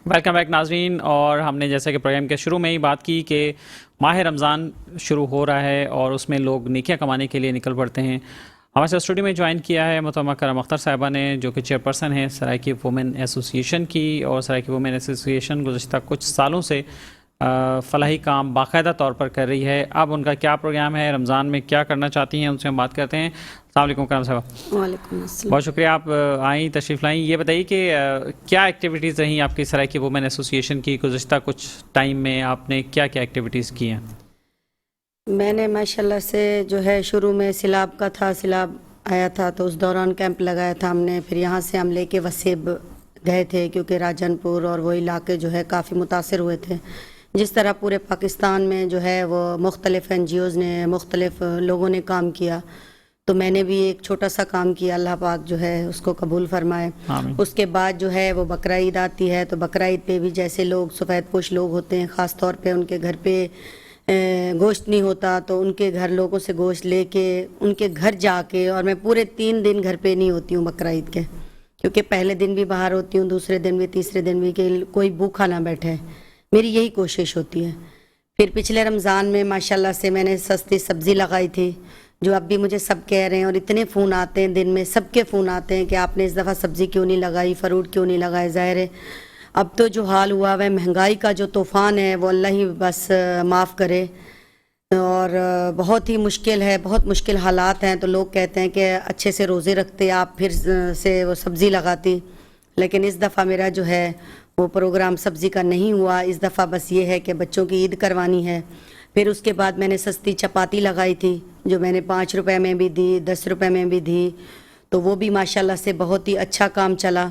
Welcome back ناظرین. اور ہم نے جیسے کہ پروگرام کے شروع میں ہی بات کی کہ ماہ رمضان شروع ہو رہا ہے اور اس میں لوگ نیکیاں کمانے کے لیے نکل پڑتے ہیں. ہمارے ساتھ اسٹوڈیو میں جوائن کیا ہے محترمہ کرم اختر صاحبہ نے، جو کہ چیئرپرسن ہیں سرائیکی وومن ایسوسیشن کی، اور سرائیکی وومن ایسوسیشن گزشتہ کچھ سالوں سے فلاحی کام باقاعدہ طور پر کر رہی ہے. اب ان کا کیا پروگرام ہے، رمضان میں کیا کرنا چاہتی ہیں، ان سے ہم بات کرتے ہیں. السلام علیکم کرم صاحبہ. وعلیکم السلام. بہت شکریہ آپ آئیں، تشریف لائیں. یہ بتائیے کہ کیا ایکٹیویٹیز رہیں آپ کی سرائیکی وومن ایسوسیشن کی گزشتہ کچھ ٹائم میں؟ آپ نے کیا کیا ایکٹیویٹیز کی ہیں؟ میں نے ماشاءاللہ سے جو ہے شروع میں سیلاب کا تھا، سیلاب آیا تھا تو اس دوران کیمپ لگایا تھا ہم نے. پھر یہاں سے ہم لے کے وسیب گئے تھے کیونکہ راجن پور اور وہ علاقے جو ہے کافی متاثر ہوئے تھے. جس طرح پورے پاکستان میں جو ہے وہ مختلف NGOs نے، مختلف لوگوں نے کام کیا، تو میں نے بھی ایک چھوٹا سا کام کیا. اللہ پاک جو ہے اس کو قبول فرمائے. آمین. اس کے بعد جو ہے وہ بقرعید آتی ہے، تو بقرعید پہ بھی جیسے لوگ سفید پوش لوگ ہوتے ہیں، خاص طور پہ ان کے گھر پہ گوشت نہیں ہوتا تو ان کے گھر لوگوں سے گوشت لے کے ان کے گھر جا کے، اور میں پورے 3 دن گھر پہ نہیں ہوتی ہوں بقرعید کے، کیونکہ پہلے دن بھی باہر ہوتی ہوں، دوسرے دن بھی، تیسرے دن بھی، کہ کوئی بھوکا نہ بیٹھے. میری یہی کوشش ہوتی ہے. پھر پچھلے رمضان میں ماشاءاللہ سے میں نے سستی سبزی لگائی تھی، جو اب بھی مجھے سب کہہ رہے ہیں، اور اتنے فون آتے ہیں دن میں، سب کے فون آتے ہیں کہ آپ نے اس دفعہ سبزی کیوں نہیں لگائی، فروٹ کیوں نہیں لگائے. ظاہر ہے اب تو جو حال ہوا ہے، مہنگائی کا جو طوفان ہے وہ اللہ ہی بس معاف کرے، اور بہت ہی مشکل ہے، بہت مشکل حالات ہیں. تو لوگ کہتے ہیں کہ اچھے سے روزے رکھتے آپ پھر سے وہ سبزی لگاتی، لیکن اس دفعہ میرا جو ہے وہ پروگرام سبزی کا نہیں ہوا. اس دفعہ بس یہ ہے کہ بچوں کی عید کروانی ہے. پھر اس کے بعد میں نے سستی چپاتی لگائی تھی، جو میں نے 5 روپے میں بھی دی، 10 روپے میں بھی دی، تو وہ بھی ماشاءاللہ سے بہت ہی اچھا کام چلا.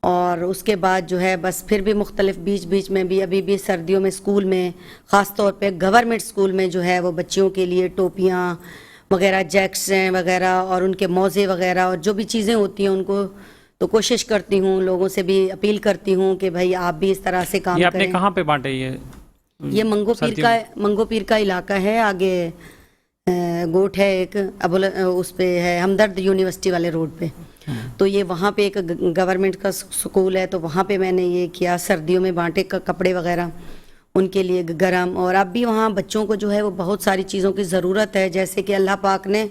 اور اس کے بعد جو ہے بس پھر بھی مختلف بیچ میں بھی، ابھی بھی سردیوں میں اسکول میں، خاص طور پہ گورنمنٹ اسکول میں جو ہے وہ بچیوں کے لیے ٹوپیاں وغیرہ، جیکٹس وغیرہ، اور ان کے موزے وغیرہ، اور جو بھی چیزیں ہوتی ہیں ان کو، تو کوشش کرتی ہوں، لوگوں سے بھی اپیل کرتی ہوں کہ بھائی آپ بھی اس طرح سے کام یہ کریں. آپ نے کہاں پہ بانٹے؟ یہ منگو پیر کا علاقہ ہے، آگے گوٹ ہے ایک، اس پہ ہے ہمدرد یونیورسٹی والے روڈ پہ. تو یہ وہاں پہ ایک گورنمنٹ کا سکول ہے، تو وہاں پہ میں نے یہ کیا، سردیوں میں بانٹے کپڑے وغیرہ ان کے لیے گرم. اور اب بھی وہاں بچوں کو جو ہے وہ بہت ساری چیزوں کی ضرورت ہے، جیسے کہ اللہ پاک نے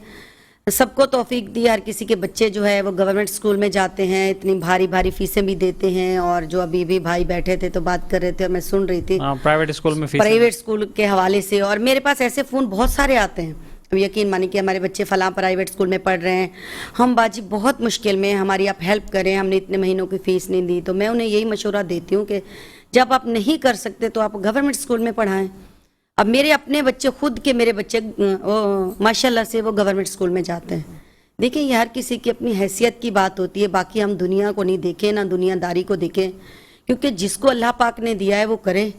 سب کو توفیق دی، ہر کسی کے بچے جو ہے وہ گورنمنٹ اسکول میں جاتے ہیں، اتنی بھاری فیسیں بھی دیتے ہیں. اور جو ابھی بھی بھائی بیٹھے تھے تو بات کر رہے تھے اور میں سن رہی تھی پرائیویٹ اسکول میں پرائیویٹ اسکول کے حوالے سے. اور میرے پاس ایسے فون بہت سارے آتے ہیں، اب یقین مانی کہ ہمارے بچے فلاں پرائیویٹ اسکول میں پڑھ رہے ہیں، ہم باجی بہت مشکل میں، ہماری آپ ہیلپ کریں، ہم نے اتنے مہینوں کی فیس نہیں دی. تو میں انہیں یہی مشورہ دیتی ہوں کہ جب آپ نہیں کر سکتے تو آپ گورنمنٹ اسکول میں پڑھائیں. اب میرے اپنے بچے، خود کے میرے بچے ماشاءاللہ سے وہ گورنمنٹ اسکول میں جاتے ہیں. دیکھیں یہ ہر کسی کی اپنی حیثیت کی بات ہوتی ہے. باقی ہم دنیا کو نہیں دیکھیں، نہ دنیا داری کو دیکھیں، کیونکہ جس کو اللہ پاک نے دیا ہے وہ کرے،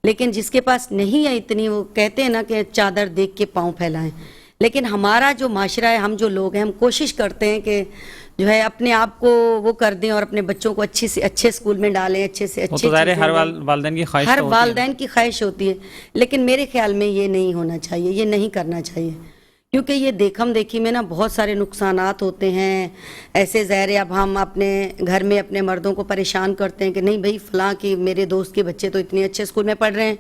لیکن جس کے پاس نہیں ہے اتنی، وہ کہتے ہیں نا کہ چادر دیکھ کے پاؤں پھیلائیں. لیکن ہمارا جو معاشرہ ہے، ہم جو لوگ ہیں، ہم کوشش کرتے ہیں کہ جو ہے اپنے آپ کو وہ کر دیں اور اپنے بچوں کو اچھے سے اچھے اسکول میں ڈالیں، اچھے سے اچھے. ہر والدین کی خواہش، ہر والدین کی خواہش ہوتی ہے، لیکن میرے خیال میں یہ نہیں ہونا چاہیے، یہ نہیں کرنا چاہیے، کیونکہ یہ دیکھم دیکھی میں نا بہت سارے نقصانات ہوتے ہیں. ایسے ظاہر ہے اب ہم اپنے گھر میں اپنے مردوں کو پریشان کرتے ہیں کہ نہیں بھائی فلاں کی میرے دوست کے بچے تو اتنے اچھے اسکول میں پڑھ رہے ہیں،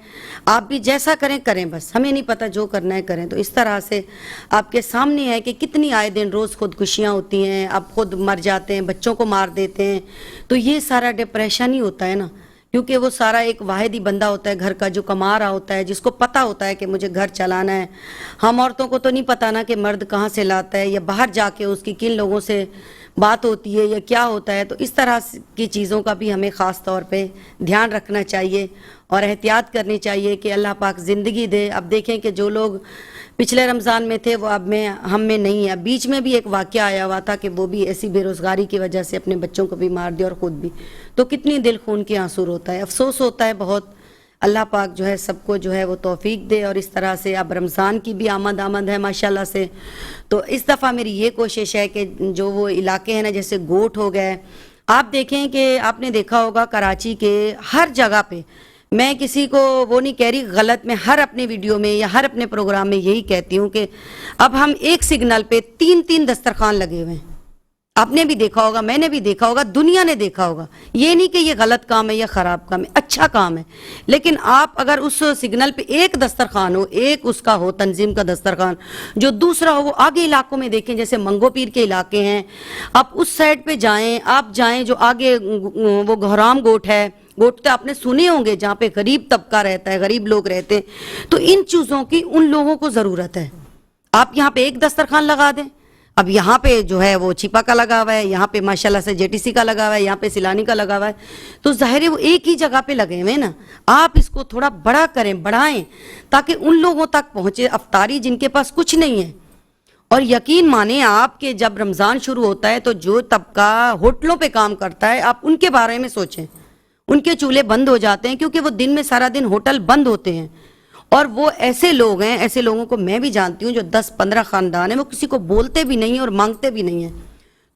آپ بھی جیسا کریں بس، ہمیں نہیں پتہ، جو کرنا ہے کریں. تو اس طرح سے آپ کے سامنے ہے کہ کتنی آئے دن روز خودکشیاں ہوتی ہیں، اب خود مر جاتے ہیں، بچوں کو مار دیتے ہیں. تو یہ سارا ڈپریشن ہی ہوتا ہے نا، کیونکہ وہ سارا ایک واحد ہی بندہ ہوتا ہے گھر کا، جو کما رہا ہوتا ہے، جس کو پتہ ہوتا ہے کہ مجھے گھر چلانا ہے. ہم عورتوں کو تو نہیں پتہ نا کہ مرد کہاں سے لاتا ہے، یا باہر جا کے اس کی کن لوگوں سے بات ہوتی ہے یا کیا ہوتا ہے. تو اس طرح کی چیزوں کا بھی ہمیں خاص طور پہ دھیان رکھنا چاہیے اور احتیاط کرنی چاہیے کہ اللہ پاک زندگی دے. اب دیکھیں کہ جو لوگ پچھلے رمضان میں تھے وہ اب ہم میں نہیں ہے. بیچ میں بھی ایک واقعہ آیا ہوا تھا کہ وہ بھی ایسی بے روزگاری کی وجہ سے اپنے بچوں کو بھی مار دیا اور خود بھی. تو کتنی دل خون کی آنسو ہوتا ہے، افسوس ہوتا ہے بہت. اللہ پاک جو ہے سب کو جو ہے وہ توفیق دے. اور اس طرح سے اب رمضان کی بھی آمد ہے ماشاءاللہ سے. تو اس دفعہ میری یہ کوشش ہے کہ جو وہ علاقے ہیں نا، جیسے گوٹ ہو گئے، آپ دیکھیں کہ آپ نے دیکھا ہوگا کراچی کے ہر جگہ پہ، میں کسی کو وہ نہیں کہہ رہی غلط، میں ہر اپنے ویڈیو میں یا ہر اپنے پروگرام میں یہی کہتی ہوں کہ اب ہم ایک سگنل پہ 3 دسترخوان لگے ہوئے ہیں. آپ نے بھی دیکھا ہوگا, میں نے بھی دیکھا ہوگا, دنیا نے دیکھا ہوگا. یہ نہیں کہ یہ غلط کام ہے یا خراب کام ہے, اچھا کام ہے. لیکن آپ اگر اس سگنل پہ ایک دسترخوان ہو, ایک اس کا ہو تنظیم کا دسترخوان, جو دوسرا ہو وہ آگے علاقوں میں دیکھیں, جیسے منگو پیر کے علاقے ہیں, آپ اس سائڈ پہ جائیں, آپ جائیں جو آگے وہ گھورام گوٹ ہے, گوٹ تو آپ نے سنے ہوں گے جہاں پہ غریب طبقہ رہتا ہے, غریب لوگ رہتے ہیں. تو ان چیزوں کی ان لوگوں کو ضرورت ہے. آپ یہاں پہ ایک دسترخوان لگا دیں. اب یہاں پہ جو ہے وہ چھپا کا لگا ہوا ہے, یہاں پہ ماشاءاللہ سے JTC کا لگا ہوا ہے, یہاں پہ سیلانی کا لگا ہوا ہے, تو ظاہر ہے وہ ایک ہی جگہ پہ لگے ہوئے نا. آپ اس کو تھوڑا بڑا کریں, بڑھائیں, تاکہ ان لوگوں تک پہنچے افطاری جن کے پاس کچھ نہیں ہے. اور یقین مانیں آپ کہ جب رمضان شروع ہوتا ہے تو جو طبقہ ہوٹلوں پہ کام کرتا ہے, آپ ان کے بارے میں سوچیں. ان کے چولہے بند ہو جاتے ہیں کیونکہ وہ دن میں سارا دن ہوٹل بند ہوتے ہیں. اور وہ ایسے لوگ ہیں, ایسے لوگوں کو میں بھی جانتی ہوں جو 10-15 خاندان ہیں, وہ کسی کو بولتے بھی نہیں ہیں اور مانگتے بھی نہیں ہیں,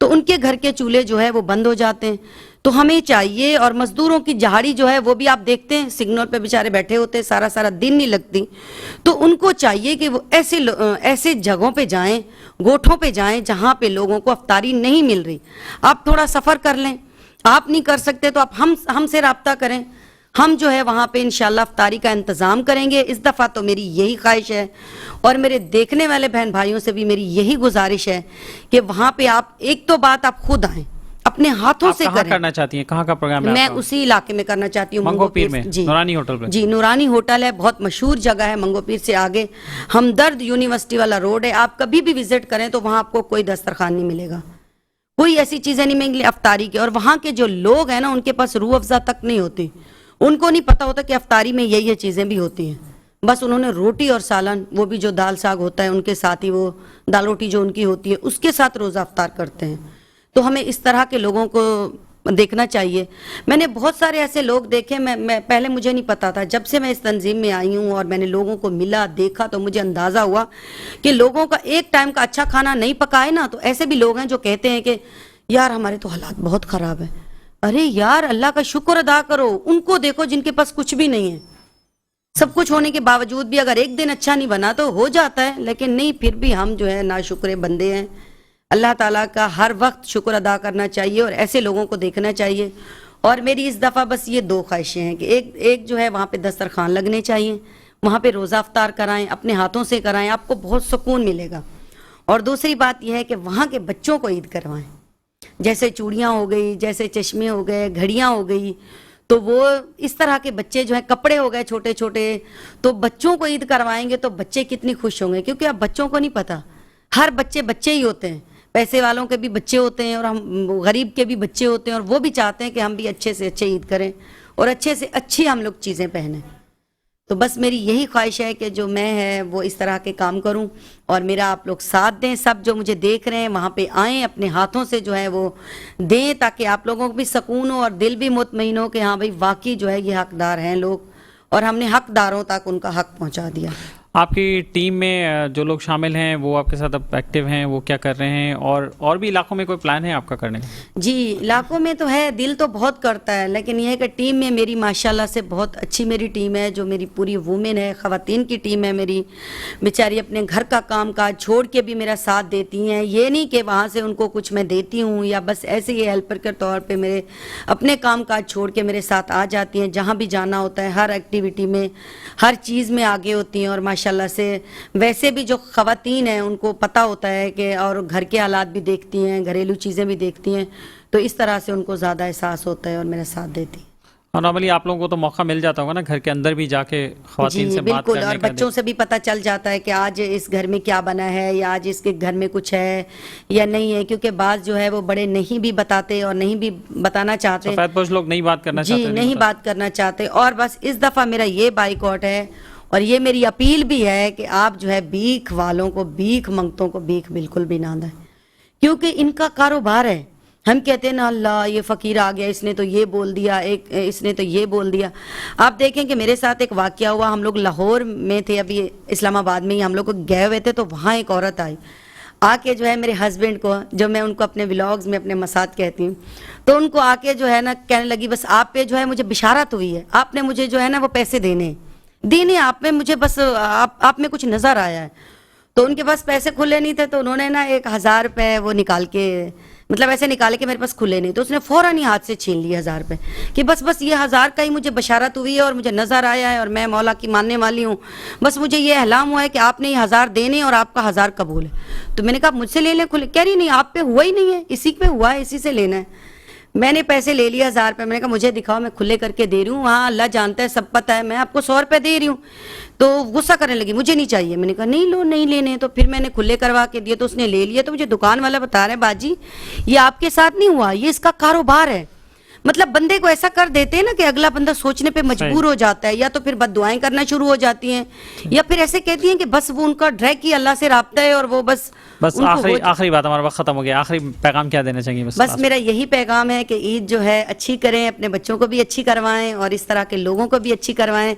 تو ان کے گھر کے چولہے جو ہے وہ بند ہو جاتے ہیں. تو ہمیں چاہیے, اور مزدوروں کی دہاڑی جو ہے وہ بھی آپ دیکھتے ہیں سگنل پہ بیچارے بیٹھے ہوتے ہیں, سارا سارا دن نہیں لگتی. تو ان کو چاہیے کہ وہ ایسے جگہوں پہ جائیں, گوٹھوں پہ جائیں جہاں پہ لوگوں کو افطاری نہیں مل رہی. آپ تھوڑا سفر کر لیں, آپ نہیں کر سکتے تو آپ ہم سے رابطہ کریں, ہم جو ہے وہاں پہ انشاءاللہ افطاری کا انتظام کریں گے. اس دفعہ تو میری یہی خواہش ہے, اور میرے دیکھنے والے بہن بھائیوں سے بھی میری یہی گزارش ہے کہ وہاں پہ آپ ایک تو بات آپ خود آئیں, اپنے ہاتھوں سے کہاں کریں. کرنا چاہتی ہیں, کہاں کا پروگرام ہے میں آپ کا؟ اسی علاقے میں کرنا چاہتی ہوں, منگو پیر میں, جی نورانی ہوٹل پہ. جی, نورانی ہوٹل ہے, بہت مشہور جگہ ہے منگو پیر سے آگے, ہمدرد یونیورسٹی والا روڈ ہے. آپ کبھی بھی وزٹ کریں تو وہاں آپ کو کوئی دسترخوان نہیں ملے گا, کوئی ایسی چیزیں نہیں ملیں گی افطاری کی. اور وہاں کے جو لوگ ہیں نا, ان کے پاس روح افزا تک نہیں ہوتی, ان کو نہیں پتا ہوتا کہ افطاری میں یہ چیزیں بھی ہوتی ہیں. بس انہوں نے روٹی اور سالن, وہ بھی جو دال ساگ ہوتا ہے ان کے ساتھ ہی, وہ دال روٹی جو ان کی ہوتی ہے اس کے ساتھ روزہ افطار کرتے ہیں. تو ہمیں اس طرح کے لوگوں کو دیکھنا چاہیے. میں نے بہت سارے ایسے لوگ دیکھے, میں پہلے مجھے نہیں پتا تھا, جب سے میں اس تنظیم میں آئی ہوں اور میں نے لوگوں کو ملا دیکھا تو مجھے اندازہ ہوا کہ لوگوں کا ایک ٹائم کا اچھا کھانا نہیں پکائے نا, تو ایسے بھی لوگ ہیں جو کہتے ہیں کہ یار ہمارے تو حالات بہت خراب ہیں. ارے یار, اللہ کا شکر ادا کرو. ان کو دیکھو جن کے پاس کچھ بھی نہیں ہے, سب کچھ ہونے کے باوجود بھی اگر ایک دن اچھا نہیں بنا تو ہو جاتا ہے, لیکن نہیں, پھر بھی ہم جو ہے ناشکرے بندے ہیں. اللہ تعالیٰ کا ہر وقت شکر ادا کرنا چاہیے اور ایسے لوگوں کو دیکھنا چاہیے. اور میری اس دفعہ بس یہ 2 خواہشیں ہیں کہ ایک جو ہے وہاں پہ دسترخوان لگنے چاہیے, وہاں پہ روزہ افطار کرائیں, اپنے ہاتھوں سے کرائیں, آپ کو بہت سکون ملے گا. اور دوسری بات یہ ہے کہ وہاں کے بچوں کو عید کروائیں, جیسے چوڑیاں ہو گئی, جیسے چشمے ہو گئے, گھڑیاں ہو گئی, تو وہ اس طرح کے بچے جو ہیں, کپڑے ہو گئے چھوٹے چھوٹے, تو بچوں کو عید کروائیں گے تو بچے کتنی خوش ہوں گے. کیونکہ اب بچوں کو نہیں پتا, ہر بچے ہی ہوتے ہیں, پیسے والوں کے بھی بچے ہوتے ہیں اور ہم غریب کے بھی بچے ہوتے ہیں, اور وہ بھی چاہتے ہیں کہ ہم بھی اچھے سے اچھے عید کریں اور اچھے سے اچھی ہم لوگ چیزیں پہنیں. تو بس میری یہی خواہش ہے کہ جو میں ہے وہ اس طرح کے کام کروں, اور میرا آپ لوگ ساتھ دیں. سب جو مجھے دیکھ رہے ہیں وہاں پہ آئیں, اپنے ہاتھوں سے جو ہے وہ دیں, تاکہ آپ لوگوں کو بھی سکون ہو اور دل بھی مطمئن ہو کہ ہاں بھائی واقعی جو ہے یہ حقدار ہیں لوگ, اور ہم نے حقداروں تک ان کا حق پہنچا دیا. آپ کی ٹیم میں جو لوگ شامل ہیں وہ آپ کے ساتھ اب ایکٹیو ہیں, وہ کیا کر رہے ہیں, اور بھی علاقوں میں کوئی پلان ہے آپ کا کرنے کا؟ جی, علاقوں میں تو ہے, دل تو بہت کرتا ہے, لیکن یہ ہے کہ ٹیم میں میری ماشاءاللہ سے بہت اچھی میری ٹیم ہے, جو میری پوری وومن ہے, خواتین کی ٹیم ہے میری. بیچاری اپنے گھر کا کام کاج چھوڑ کے بھی میرا ساتھ دیتی ہیں. یہ نہیں کہ وہاں سے ان کو کچھ میں دیتی ہوں یا بس ایسے ہی ہیلپر کے طور پہ میرے اپنے کام کاج چھوڑ کے میرے ساتھ آ جاتی ہیں. جہاں بھی جانا ہوتا ہے, ہر ایکٹیویٹی میں, ہر چیز میں آگے ہوتی ہیں. اور ماشاءاللہ سے ویسے بھی جو خواتین ہیں ان کو پتہ ہوتا ہے کہ, اور گھر کے حالات بھی دیکھتی ہیں, گھریلو چیزیں بھی دیکھتی ہیں, تو اس طرح سے ان کو زیادہ احساس ہوتا ہے اور میرا ساتھ دیتی. اور نارملی آپ لوگوں کو تو موقع مل جاتا ہوگا نا گھر کے اندر بھی جا کے خواتین سے بات کرنے کا؟ اور بچوں سے بھی پتہ چل جاتا ہے کہ آج اس گھر میں کیا بنا ہے, یا آج اس کے گھر میں کچھ ہے یا نہیں ہے. کیونکہ بعض جو ہے وہ بڑے نہیں بھی بتاتے اور نہیں بھی بتانا چاہتے, سفید پوش لوگ نہیں بات کرنا چاہتے, جی نہیں بات کرنا چاہتے. اور بس اس دفعہ میرا یہ بائیکاٹ ہے, اور یہ میری اپیل بھی ہے کہ آپ جو ہے بھیک والوں کو, بھیک منگتوں کو بھیک بالکل بھی نہ دیں, کیونکہ ان کا کاروبار ہے. ہم کہتے ہیں نا اللہ یہ فقیر آ گیا, اس نے تو یہ بول دیا, اس نے تو یہ بول دیا. آپ دیکھیں کہ میرے ساتھ ایک واقعہ ہوا, ہم لوگ لاہور میں تھے, ابھی اسلام آباد میں ہی ہم لوگ گئے ہوئے تھے, تو وہاں ایک عورت آئی, آ کے جو ہے میرے ہسبینڈ کو, جو میں ان کو اپنے ولاگز میں اپنے مسات کہتی ہوں, تو ان کو آ کے جو ہے نا کہنے لگی بس آپ پہ جو ہے مجھے بشارت ہوئی ہے, آپ نے مجھے جو ہے نا وہ پیسے دینے آپ میں, مجھے بس آپ میں کچھ نظر آیا ہے. تو ان کے پاس پیسے کھلے نہیں تھے, تو انہوں نے نا 1000 روپے وہ نکال کے مطلب ایسے نکالے کہ میرے پاس کھلے نہیں, تو اس نے فوراً ہی ہاتھ سے چھین لیے 1000 روپے کہ بس یہ 1000 کا ہی مجھے بشارت ہوئی ہے اور مجھے نظر آیا ہے اور میں مولا کی ماننے والی ہوں, بس مجھے یہ اعلام ہوا ہے کہ آپ نے یہ 1000 دینے اور آپ کا 1000 قبول ہے. تو میں نے کہا مجھ سے لے لیں کھلے. کہہ رہی نہیں, آپ پہ ہوا ہی نہیں ہے, اسی پہ ہوا ہے, اسی سے لینا ہے. میں نے پیسے لے لیا 1000 روپے, میں نے کہا مجھے دکھاؤ, میں کھلے کر کے دے رہی ہوں, ہاں اللہ جانتا ہے, سب پتہ ہے, میں آپ کو 100 روپے دے رہی ہوں. تو غصہ کرنے لگی, مجھے نہیں چاہیے. میں نے کہا نہیں لو, نہیں لینے. تو پھر میں نے کھلے کروا کے دیے, تو اس نے لے لیے. تو مجھے دکان والا بتا رہا ہے باجی یہ آپ کے ساتھ نہیں ہوا, یہ اس کا کاروبار ہے. مطلب بندے کو ایسا کر دیتے ہیں نا کہ اگلا بندہ سوچنے پہ مجبور ہو جاتا ہے, یا تو پھر بد دعائیں کرنا شروع ہو جاتی ہیں, یا پھر ایسے کہتی ہیں کہ بس وہ ان کا ڈائریکٹ ہی اللہ سے رابطہ ہے اور وہ بس آخری بات, ہمارا وقت ختم ہو گیا, آخری پیغام کیا دینا چاہیں گے؟ بس میرا یہی پیغام ہے کہ عید جو ہے اچھی کریں, اپنے بچوں کو بھی اچھی کروائیں اور اس طرح کے لوگوں کو بھی اچھی کروائیں,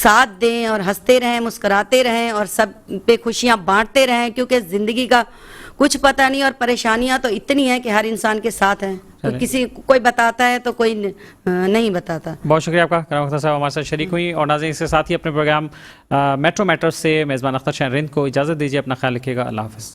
ساتھ دیں اور ہنستے رہیں, مسکراتے رہیں اور سب پہ خوشیاں بانٹتے رہیں, کیونکہ زندگی کا کچھ پتہ نہیں اور پریشانیاں تو اتنی ہیں کہ ہر انسان کے ساتھ ہیں. تو کسی کوئی بتاتا ہے تو کوئی نہیں بتاتا. بہت شکریہ آپ کا کرم اختر صاحب ہمارے ساتھ شریک ہوئی. اور ناظرین اس کے ساتھ ہی اپنے پروگرام میٹرو میٹرز سے میزبان اختر شاہ رند کو اجازت دیجیے. اپنا خیال رکھیے گا. اللہ حافظ.